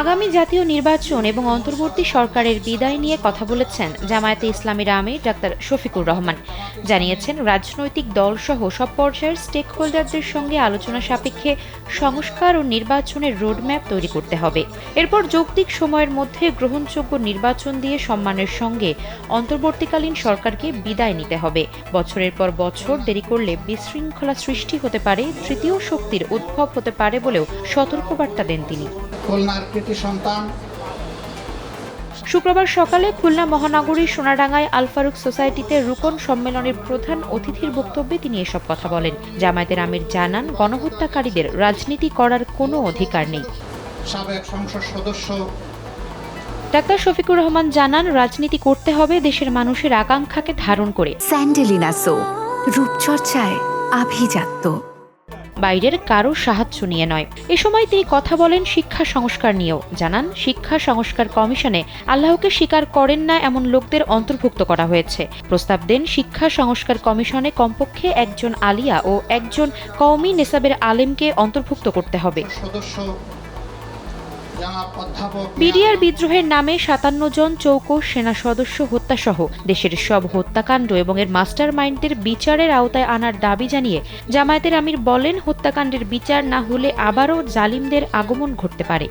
আগামী জাতীয় নির্বাচন এবং অন্তর্বর্তী সরকারের বিদায় নিয়ে কথা বলেছেন জামায়াতে ইসলামীর আমির ডাক্তার শফিকুর রহমান। জানিয়েছেন, রাজনৈতিক দলসহ সব পর্যায়ের স্টেক হোল্ডারদের সঙ্গে আলোচনা সাপেক্ষে সংস্কার ও নির্বাচনের রোডম্যাপ তৈরি করতে হবে। এরপর যৌক্তিক সময়ের মধ্যে গ্রহণযোগ্য নির্বাচন দিয়ে সম্মানের সঙ্গে অন্তর্বর্তীকালীন সরকারকে বিদায় নিতে হবে। বছরের পর বছর দেরি করলে বিশৃঙ্খলা সৃষ্টি হতে পারে, তৃতীয় শক্তির উদ্ভব হতে পারে বলেও সতর্কবার্তা দেন তিনি। শুক্রবার সকালে খুলনা মহানগরীর সোনাডাঙ্গায় আল ফারুক সোসাইটিতে রুকন সম্মেলনের প্রধান অতিথির বক্তব্যে তিনি এসব কথা বলেন। জামায়াতের আমির জানান, গণহত্যাকারীদের রাজনীতি করার কোনো অধিকার নেই। সাবেক সংসদ সদস্য ডাক্তার শফিকুর রহমান জানান, রাজনীতি করতে হবে দেশের মানুষের আকাঙ্ক্ষাকে ধারণ করে। স্যান্ডেলিনা সো, রূপচর্চায় আভিজাত্য, বাইরের কারো সাহায্য নিয়ে নয়। এ সময় তিনি কথা বলেন শিক্ষা সংস্কার নিয়েও। জানান, শিক্ষা সংস্কার কমিশনে আল্লাহকে স্বীকার করেন না এমন লোকদের অন্তর্ভুক্ত করা হয়েছে। প্রস্তাব দেন, শিক্ষা সংস্কার কমিশনে কমপক্ষে একজন আলিয়া ও একজন কওমি নেসাবের আলেমকে অন্তর্ভুক্ত করতে হবে। বিডিআর বিদ্রোহের নামে ৫৭ জন চৌকস সেনা সদস্য হত্যাসহ দেশের সব হত্যাকাণ্ড এবং এর মাস্টার মাইন্ডের বিচারের আওতায় আনার দাবি জানিয়ে জামায়াতের আমির বলেন, হত্যাকাণ্ডের বিচার না হলে আবারও জালিমদের আগমন ঘটতে পারে।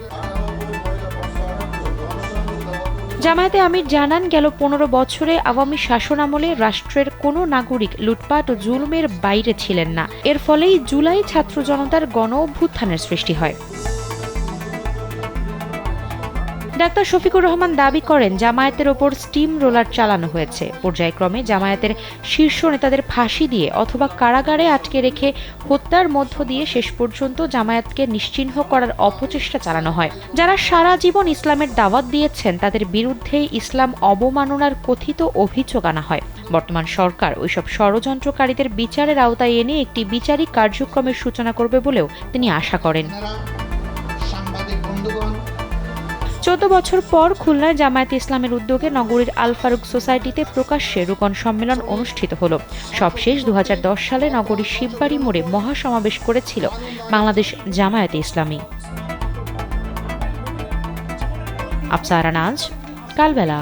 জামায়াতে আমির জানান, গেল ১৫ বছরে আওয়ামী শাসনামলে রাষ্ট্রের কোনো নাগরিক লুটপাট ও জুলুমের বাইরে ছিলেন না। এর ফলেই জুলাই ছাত্র জনতার গণ অভ্যুত্থানের সৃষ্টি হয়। ডাক্তার শফিকুর রহমান দাবি করেন, জামায়াতের ওপর স্টিম রোলার চালানো হয়েছে। পর্যায়ক্রমে জামায়াতের শীর্ষ নেতাদের ফাঁসি দিয়ে অথবা কারাগারে আটকে রেখে হত্যার মধ্য দিয়ে শেষ পর্যন্ত জামায়াতকে নিশ্চিহ্ন করার অপচেষ্টা চালানো হয়। যারা সারা জীবন ইসলামের দাওয়াত দিয়েছেন তাদের বিরুদ্ধেই ইসলাম অবমাননার কথিত অভিযোগ আনা হয়। বর্তমান সরকার ওইসব ষড়যন্ত্রকারীদের বিচারের আওতায় এনে একটি বিচারিক কার্যক্রমের সূচনা করবে বলেও তিনি আশা করেন। ১৪ বছর পর খুলনায় জামায়াতে ইসলামের উদ্যোগে নগরীর আল ফারুক সোসাইটিতে প্রকাশ্যে রুকন সম্মেলন অনুষ্ঠিত হলো। সবশেষ ২০১০ সালে নগরীর শিববাড়ি মোড়ে মহাসমাবেশ করেছিল বাংলাদেশ জামায়াতে ইসলামী। আফসারা নাজ, কালবেলা।